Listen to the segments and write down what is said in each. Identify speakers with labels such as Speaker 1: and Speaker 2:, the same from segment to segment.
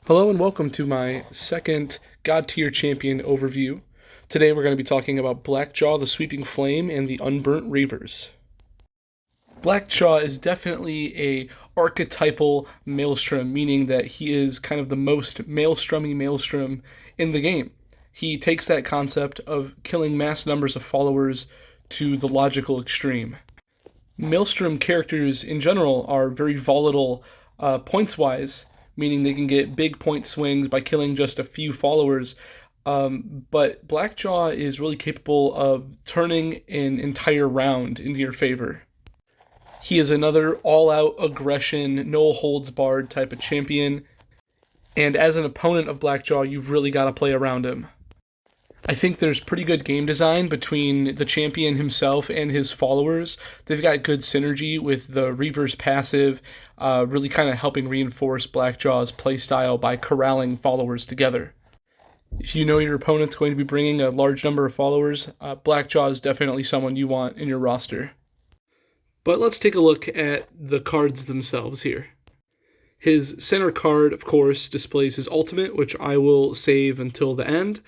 Speaker 1: Hello and welcome to my second Godtear champion overview. Today we're going to be talking about Blackjaw, the Sweeping Flame, and the Unburnt Reavers. Blackjaw is definitely a archetypal Maelstrom, meaning that he is kind of the most maelstromy Maelstrom in the game. He takes that concept of killing mass numbers of followers to the logical extreme. Maelstrom characters in general are very volatile points-wise, meaning they can get big point swings by killing just a few followers. But Blackjaw is really capable of turning an entire round into your favor. He is another all-out aggression, no holds barred type of champion, and as an opponent of Blackjaw, you've really got to play around him. I think there's pretty good game design between the champion himself and his followers. They've got good synergy with the Reaver's passive, really kind of helping reinforce Blackjaw's playstyle by corralling followers together. If you know your opponent's going to be bringing a large number of followers, Blackjaw is definitely someone you want in your roster. But let's take a look at the cards themselves here. His center card, of course, displays his ultimate, which I will save until the end.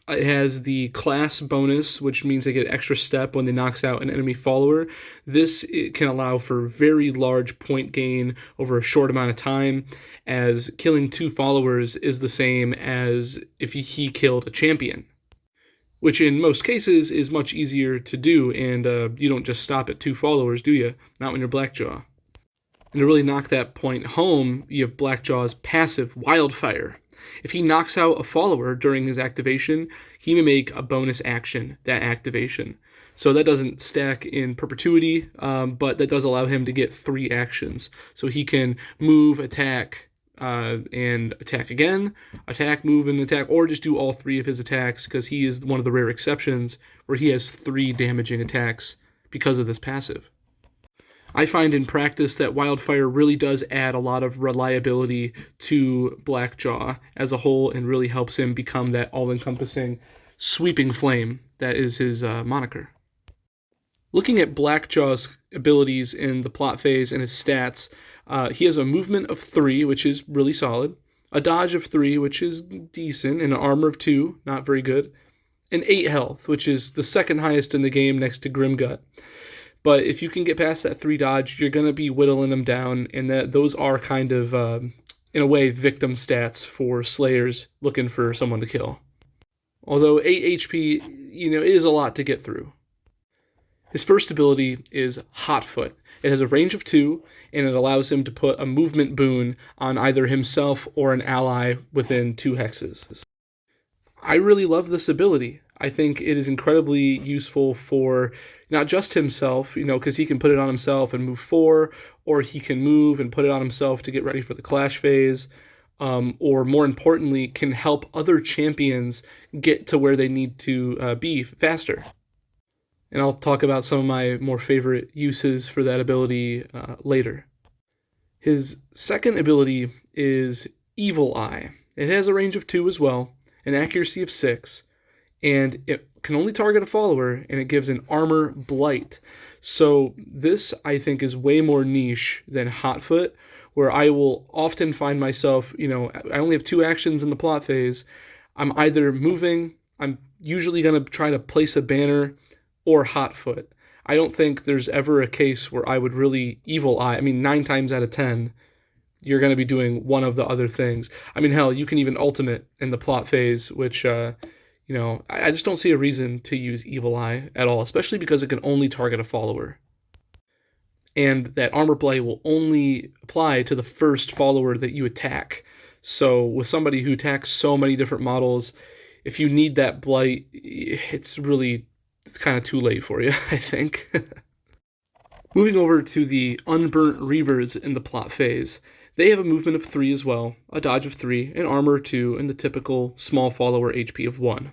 Speaker 1: It has the class bonus, which means they get extra step when they knocks out an enemy follower. This can allow for very large point gain over a short amount of time, as killing 2 followers is the same as if he killed a champion, which in most cases is much easier to do, and you don't just stop at 2 followers, do you? Not when you're Blackjaw. And to really knock that point home, you have Blackjaw's passive, Wildfire. If he knocks out a follower during his activation, he may make a bonus action, that activation. So that doesn't stack in perpetuity, but that does allow him to get 3 actions. So he can move, attack, and attack again, attack, move, and attack, or just do all 3 of his attacks, because he is one of the rare exceptions where he has 3 damaging attacks because of this passive. I find in practice that Wildfire really does add a lot of reliability to Blackjaw as a whole and really helps him become that all-encompassing sweeping flame that is his moniker. Looking at Blackjaw's abilities in the plot phase and his stats, he has a movement of 3, which is really solid, a dodge of 3, which is decent, and an armor of 2, not very good, and 8 health, which is the second highest in the game next to Grimgut. But if you can get past that 3 dodge, you're going to be whittling them down, and those are kind of, in a way, victim stats for Slayers looking for someone to kill. Although 8 HP, is a lot to get through. His first ability is Hotfoot. It has a range of 2, and it allows him to put a movement boon on either himself or an ally within 2 hexes. I really love this ability. I think it is incredibly useful for not just himself, because he can put it on himself and move 4, or he can move and put it on himself to get ready for the clash phase, or more importantly, can help other champions get to where they need to be faster. And I'll talk about some of my more favorite uses for that ability later. His second ability is Evil Eye. It has a range of 2 as well, an accuracy of 6, and it can only target a follower, and it gives an armor blight. So this, I think, is way more niche than Hotfoot, where I will often find myself, I only have 2 actions in the plot phase. I'm either moving, I'm usually going to try to place a banner, or Hotfoot. I don't think there's ever a case where I would really Evil Eye. 9 times out of 10, you're going to be doing one of the other things. Hell, you can even ultimate in the plot phase, which... I just don't see a reason to use Evil Eye at all, especially because it can only target a follower. And that Armor Blight will only apply to the first follower that you attack. So with somebody who attacks so many different models, if you need that Blight, it's kind of too late for you, I think. Moving over to the Unburnt Reavers in the plot phase. They have a movement of 3 as well, a dodge of 3, an armor of 2, and the typical small follower HP of 1.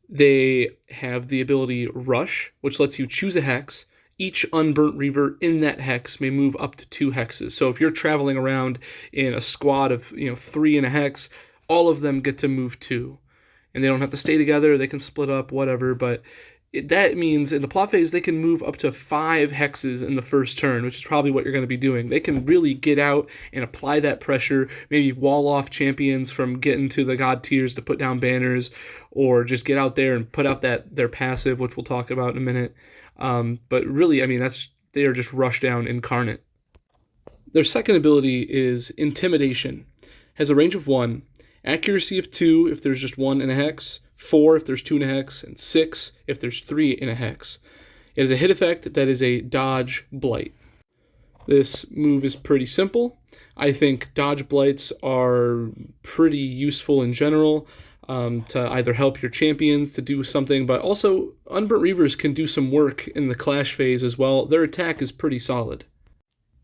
Speaker 1: They have the ability Rush, which lets you choose a hex. Each Unburnt Reaver in that hex may move up to 2 hexes. So if you're traveling around in a squad of 3 in a hex, all of them get to move 2. And they don't have to stay together, they can split up, whatever, but that means in the plot phase they can move up to 5 hexes in the first turn, which is probably what you're going to be doing. They can really get out and apply that pressure, maybe wall off champions from getting to the god tiers to put down banners, or just get out there and put out their passive, which we'll talk about in a minute. But really, I mean, they are just rushdown incarnate. Their second ability is Intimidation. Has a range of 1, accuracy of 2 if there's just 1 in a hex, 4 if there's 2 in a hex, and 6 if there's 3 in a hex. It has a hit effect that is a dodge blight. This move is pretty simple. I think dodge blights are pretty useful in general to either help your champions to do something, but also Unburnt Reavers can do some work in the clash phase as well. Their attack is pretty solid.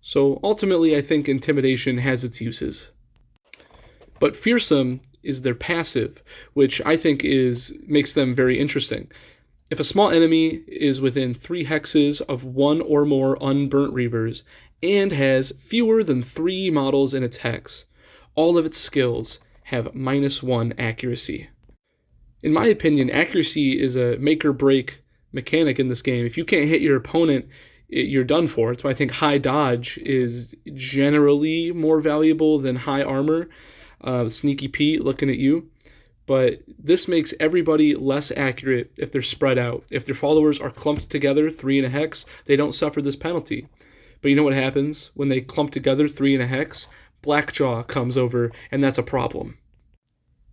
Speaker 1: So ultimately, I think Intimidation has its uses. But Fearsome is their passive, which I think makes them very interesting. If a small enemy is within 3 hexes of 1 or more Unburnt Reavers and has fewer than 3 models in its hex, all of its skills have -1 accuracy. In my opinion, accuracy is a make-or-break mechanic in this game. If you can't hit your opponent, you're done for. That's why I think high dodge is generally more valuable than high armor. Sneaky Pete looking at you. But this makes everybody less accurate if they're spread out. If their followers are clumped together, 3 in a hex, they don't suffer this penalty. But you know what happens when they clump together 3 in a hex? Blackjaw comes over, and that's a problem.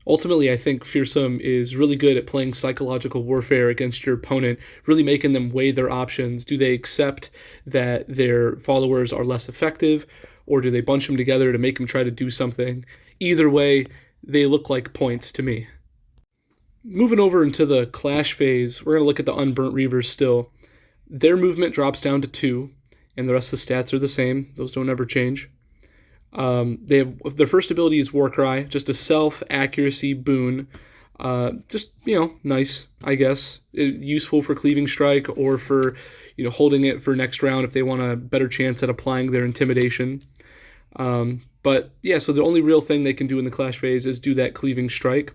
Speaker 1: Ultimately, I think Fearsome is really good at playing psychological warfare against your opponent, really making them weigh their options. Do they accept that their followers are less effective, or do they bunch them together to make them try to do something? Either way, they look like points to me. Moving over into the Clash phase, we're going to look at the Unburnt Reavers still. Their movement drops down to 2, and the rest of the stats are the same. Those don't ever change. Their first ability is Warcry, just a self-accuracy boon. Just, nice, I guess. Useful for Cleaving Strike or for, holding it for next round if they want a better chance at applying their Intimidation. But yeah, so the only real thing they can do in the Clash phase is do that Cleaving Strike.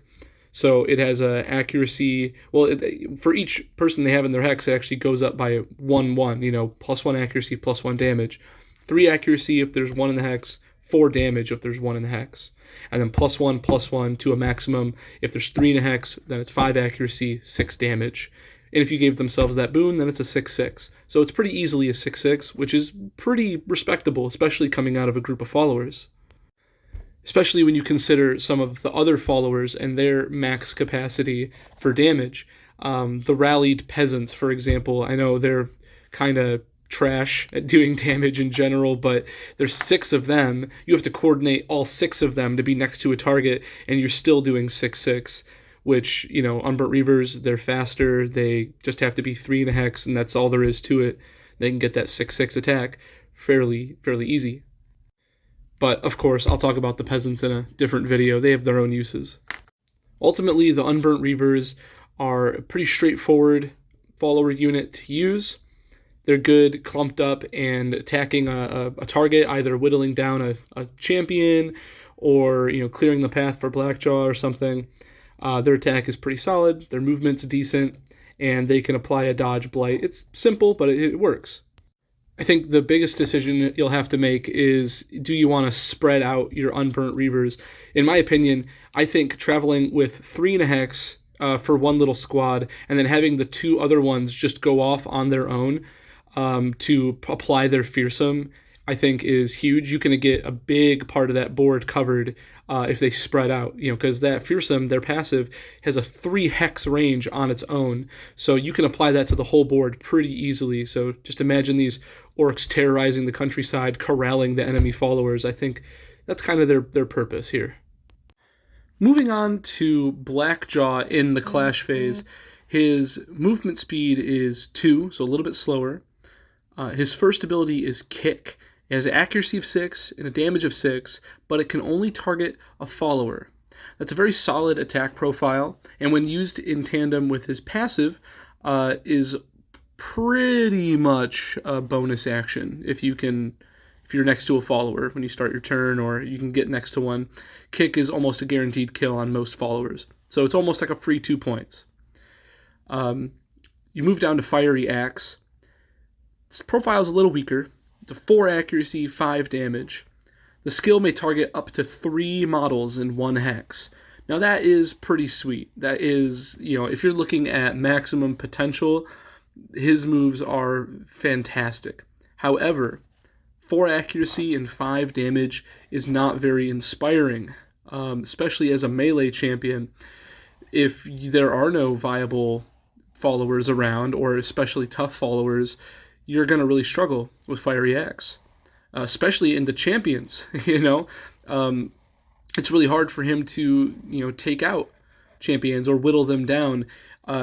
Speaker 1: So it has a accuracy, for each person they have in their hex, it actually goes up by 1/1, +1 accuracy, +1 damage. 3 accuracy if there's 1 in the hex, 4 damage if there's 1 in the hex. And then +1/+1 to a maximum. If there's 3 in a hex, then it's 5 accuracy, 6 damage. And if you gave themselves that boon, then it's a 6/6. So it's pretty easily a 6/6, which is pretty respectable, especially coming out of a group of followers. Especially when you consider some of the other followers and their max capacity for damage. The Rallied Peasants, for example, I know they're kind of trash at doing damage in general, but there's 6 of them. You have to coordinate all 6 of them to be next to a target, and you're still doing 6/6, which, Unburnt Reavers, they're faster. They just have to be 3 in a hex, and that's all there is to it. They can get that 6/6 attack fairly easy. But, of course, I'll talk about the Peasants in a different video. They have their own uses. Ultimately, the Unburnt Reavers are a pretty straightforward follower unit to use. They're good clumped up and attacking a target, either whittling down a champion or clearing the path for Blackjaw or something. Their attack is pretty solid, their movement's decent, and they can apply a dodge blight. It's simple, but it works. I think the biggest decision you'll have to make is, do you want to spread out your Unburnt Reavers? In my opinion, I think traveling with 3 in a hex for one little squad, and then having the 2 other ones just go off on their own to apply their Fearsome, I think is huge. You can get a big part of that board covered if they spread out, because that Fearsome, their passive, has a 3 hex range on its own. So you can apply that to the whole board pretty easily. So just imagine these orcs terrorizing the countryside, corralling the enemy followers. I think that's kind of their purpose here. Moving on to Blackjaw in the Clash phase, his movement speed is 2, so a little bit slower. His first ability is Kick. It has an accuracy of 6 and a damage of 6, but it can only target a follower. That's a very solid attack profile, and when used in tandem with his passive, is pretty much a bonus action if you're next to a follower when you start your turn, or you can get next to one. Kick is almost a guaranteed kill on most followers, so it's almost like a free 2 points. You move down to Fiery Axe. Its profile is a little weaker. It's a 4 accuracy, 5 damage. The skill may target up to 3 models in 1 hex. Now that is pretty sweet. That is, if you're looking at maximum potential, his moves are fantastic. However, 4 accuracy and 5 damage is not very inspiring, especially as a melee champion. If there are no viable followers around, or especially tough followers, you're going to really struggle with Fiery Axe, especially in the champions. It's really hard for him to take out champions or whittle them down.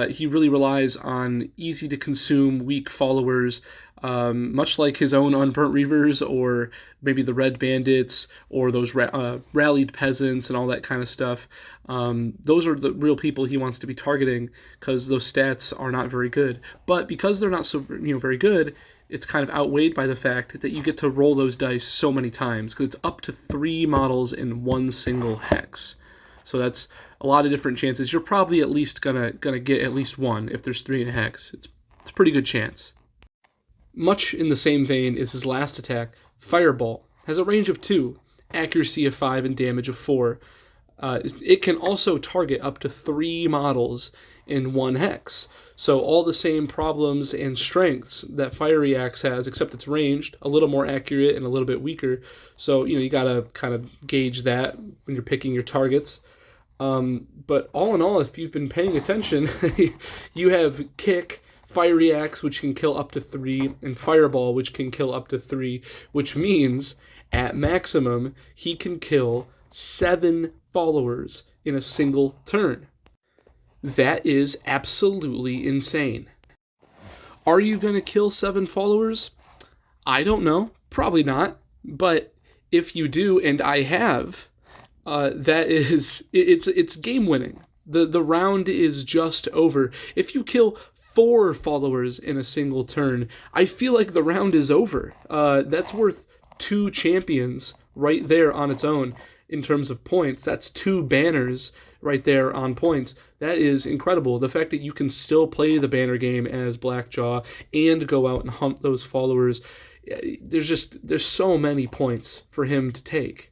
Speaker 1: He really relies on easy to consume weak followers, much like his own Unburnt Reavers, or maybe the Red Bandits, or those rallied peasants and all that kind of stuff. Those are the real people he wants to be targeting, because those stats are not very good. But because they're not so very good, it's kind of outweighed by the fact that you get to roll those dice so many times, because it's up to 3 models in 1 single hex. So that's a lot of different chances. You're probably at least gonna get at least 1 if there's 3 in a hex. It's a pretty good chance. Much in the same vein is his last attack, Fireball. Has a range of 2, accuracy of 5, and damage of 4. It can also target up to 3 models in 1 hex. So all the same problems and strengths that Fiery Axe has, except it's ranged, a little more accurate and a little bit weaker. So, you gotta kind of gauge that when you're picking your targets. But all in all, if you've been paying attention, you have Kick, Fiery Axe, which can kill up to 3, and Fireball, which can kill up to 3, which means, at maximum, he can kill 7 followers in a single turn. That is absolutely insane. Are you going to kill 7 followers? I don't know. Probably not. But if you do, and I have, it's game winning. The round is just over. If you kill 4 followers in a single turn, I feel like the round is over. That's worth 2 champions right there on its own in terms of points. That's 2 banners right there on points. That is incredible. The fact that you can still play the banner game as Blackjaw and go out and hunt those followers, there's so many points for him to take.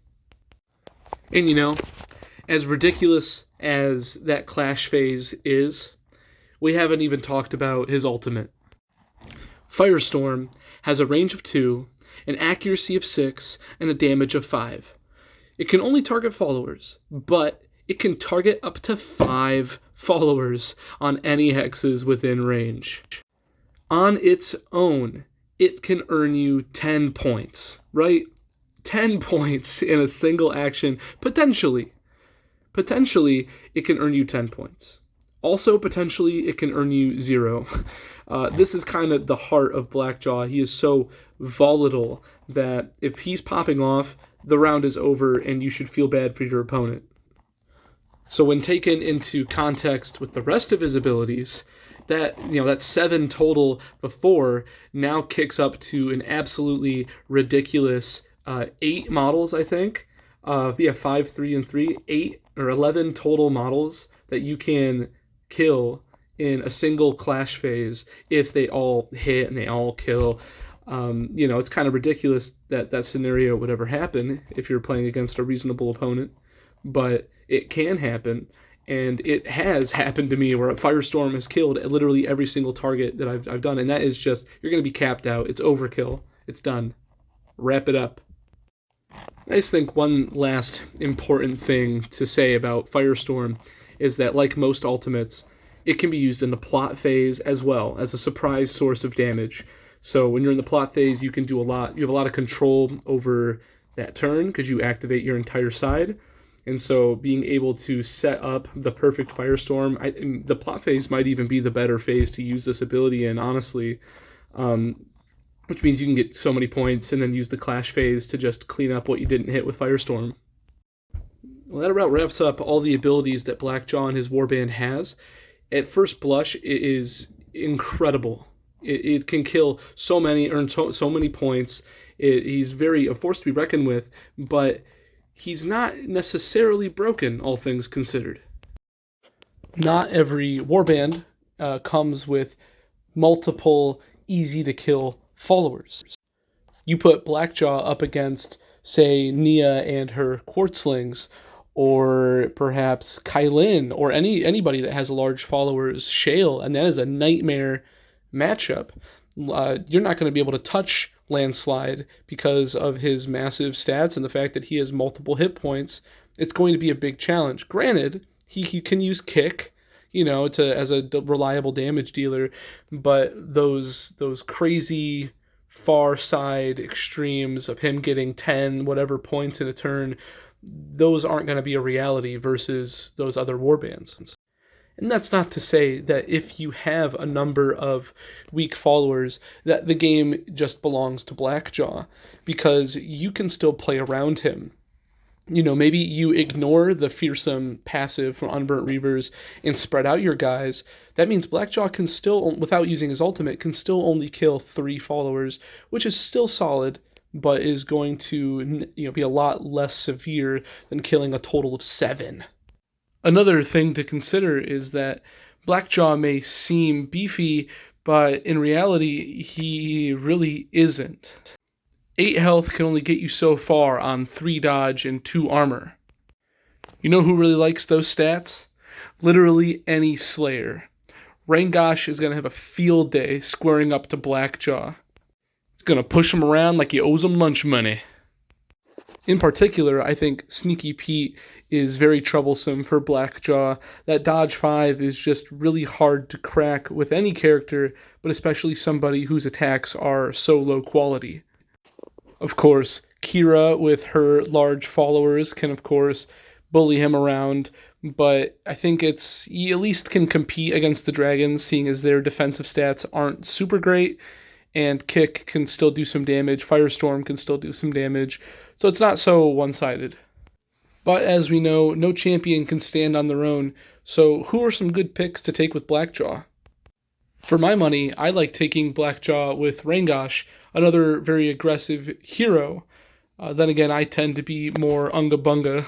Speaker 1: And as ridiculous as that clash phase is, we haven't even talked about his ultimate. Firestorm has a range of 2, an accuracy of 6, and a damage of 5. It can only target followers, but it can target up to 5 followers on any hexes within range. On its own, it can earn you 10 points, right? 10 points in a single action, potentially. Potentially, it can earn you 10 points. Also, potentially, it can earn you 0. This is kind of the heart of Blackjaw. He is so volatile that if he's popping off, the round is over and you should feel bad for your opponent. So when taken into context with the rest of his abilities, that 7 total before now kicks up to an absolutely ridiculous 8 models, I think. 5, 3, and 3, 8 or 11 total models that you can kill in a single clash phase if they all hit and they all kill. It's kind of ridiculous that scenario would ever happen if you're playing against a reasonable opponent, but it can happen, and it has happened to me where a Firestorm has killed literally every single target that I've done, and that is just, you're going to be capped out. It's overkill. It's done. Wrap it up. I just think one last important thing to say about Firestorm is that, like most ultimates, it can be used in the plot phase as well as a surprise source of damage. So when you're in the plot phase, you can do a lot. You have a lot of control over that turn because you activate your entire side. And so being able to set up the perfect Firestorm, the plot phase might even be the better phase to use this ability in, honestly. Which means you can get so many points and then use the clash phase to just clean up what you didn't hit with Firestorm. Well, that about wraps up all the abilities that Blackjaw and his warband has. At first blush, it is incredible. It can kill so many, earn so many points. He's a force to be reckoned with, but he's not necessarily broken, all things considered. Not every warband comes with multiple easy-to-kill followers. You put Blackjaw up against, say, Nia and her Quartzlings, or perhaps Kylin, or anybody that has large followers, Shale, and that is a nightmare matchup. You're not going to be able to touch Landslide because of his massive stats and the fact that he has multiple hit points. It's going to be a big challenge. Granted, he can use kick, as a reliable damage dealer, but those crazy far side extremes of him getting 10 whatever points in a turn, those aren't going to be a reality versus those other warbands. And that's not to say that if you have a number of weak followers, that the game just belongs to Blackjaw, because you can still play around him. Maybe you ignore the fearsome passive from Unburnt Reavers and spread out your guys. That means Blackjaw can still, without using his ultimate, can still only kill 3 followers, which is still solid, but is going to be a lot less severe than killing a total of 7. Another thing to consider is that Blackjaw may seem beefy, but in reality, he really isn't. 8 health can only get you so far on 3 dodge and 2 armor. You know who really likes those stats? Literally any Slayer. Rangosh is going to have a field day squaring up to Blackjaw. It's going to push him around like he owes him lunch money. In particular, I think Sneaky Pete is very troublesome for Blackjaw. That dodge 5 is just really hard to crack with any character, but especially somebody whose attacks are so low quality. Of course, Kira, with her large followers, can of course bully him around, but I think he at least can compete against the dragons, seeing as their defensive stats aren't super great, and Kick can still do some damage, Firestorm can still do some damage, so it's not so one-sided. But as we know, no champion can stand on their own, so who are some good picks to take with Blackjaw? For my money, I like taking Blackjaw with Rangosh, another very aggressive hero. Then again, I tend to be more Unga Bunga.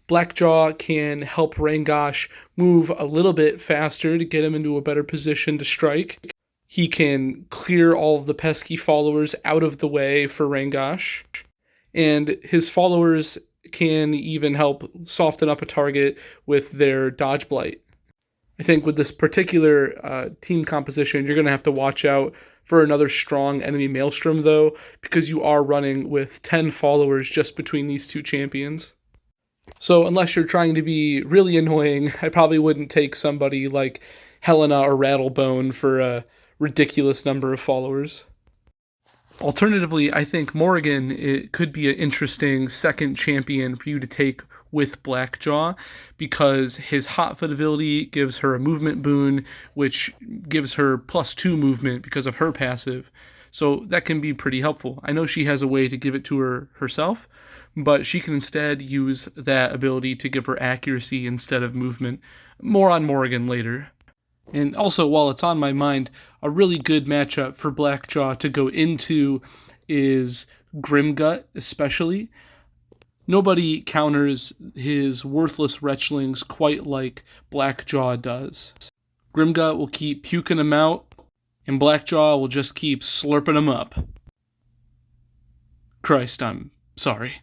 Speaker 1: Blackjaw can help Rangosh move a little bit faster to get him into a better position to strike. He can clear all of the pesky followers out of the way for Rangosh. And his followers can even help soften up a target with their Dodge Blight. I think with this particular team composition, you're going to have to watch out for another strong enemy Maelstrom, though, because you are running with 10 followers just between these two champions. So unless you're trying to be really annoying, I probably wouldn't take somebody like Helena or Rattlebone for a ridiculous number of followers. Alternatively, I think Morrigan it could be an interesting second champion for you to take with Blackjaw, because his Hotfoot ability gives her a movement boon, which gives her +2 movement because of her passive. So that can be pretty helpful. I know she has a way to give it to her herself, but she can instead use that ability to give her accuracy instead of movement. More on Morrigan later. And also, while it's on my mind, a really good matchup for Blackjaw to go into is Grimgut, especially. Nobody counters his worthless Wretchlings quite like Blackjaw does. Grimgut will keep puking them out, and Blackjaw will just keep slurping them up. Christ, I'm sorry.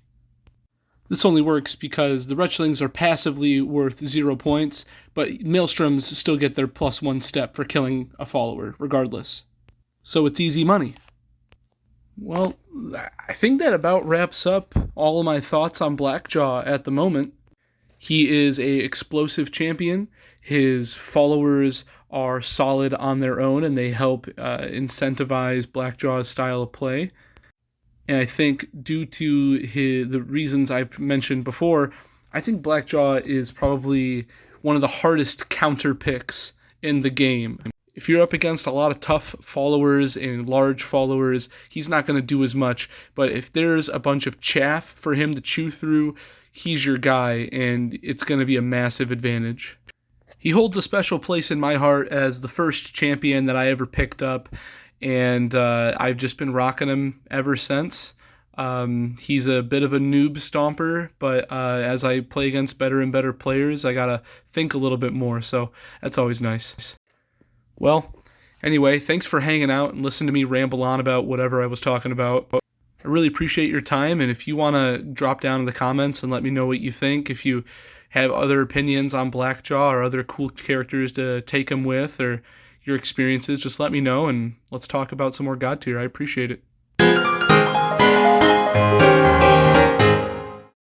Speaker 1: This only works because the Wretchlings are passively worth 0 points, but Maelstroms still get their +1 step for killing a follower, regardless. So it's easy money. Well, I think that about wraps up all of my thoughts on Blackjaw at the moment. He is a explosive champion. His followers are solid on their own, and they help incentivize Blackjaw's style of play. And I think due to the reasons I've mentioned before, I think Blackjaw is probably one of the hardest counter picks in the game. If you're up against a lot of tough followers and large followers, he's not going to do as much. But if there's a bunch of chaff for him to chew through, he's your guy, and it's going to be a massive advantage. He holds a special place in my heart as the first champion that I ever picked up, and I've just been rocking him ever since. He's a bit of a noob stomper, but as I play against better and better players, I gotta think a little bit more, so that's always nice. Well, Anyway, thanks for hanging out and listening to me ramble on about whatever I was talking about. I really appreciate your time, and if you want to drop down in the comments and let me know what you think, if you have other opinions on Blackjaw or other cool characters to take them with, or your experiences, just let me know, and let's talk about some more Godtear. I appreciate it.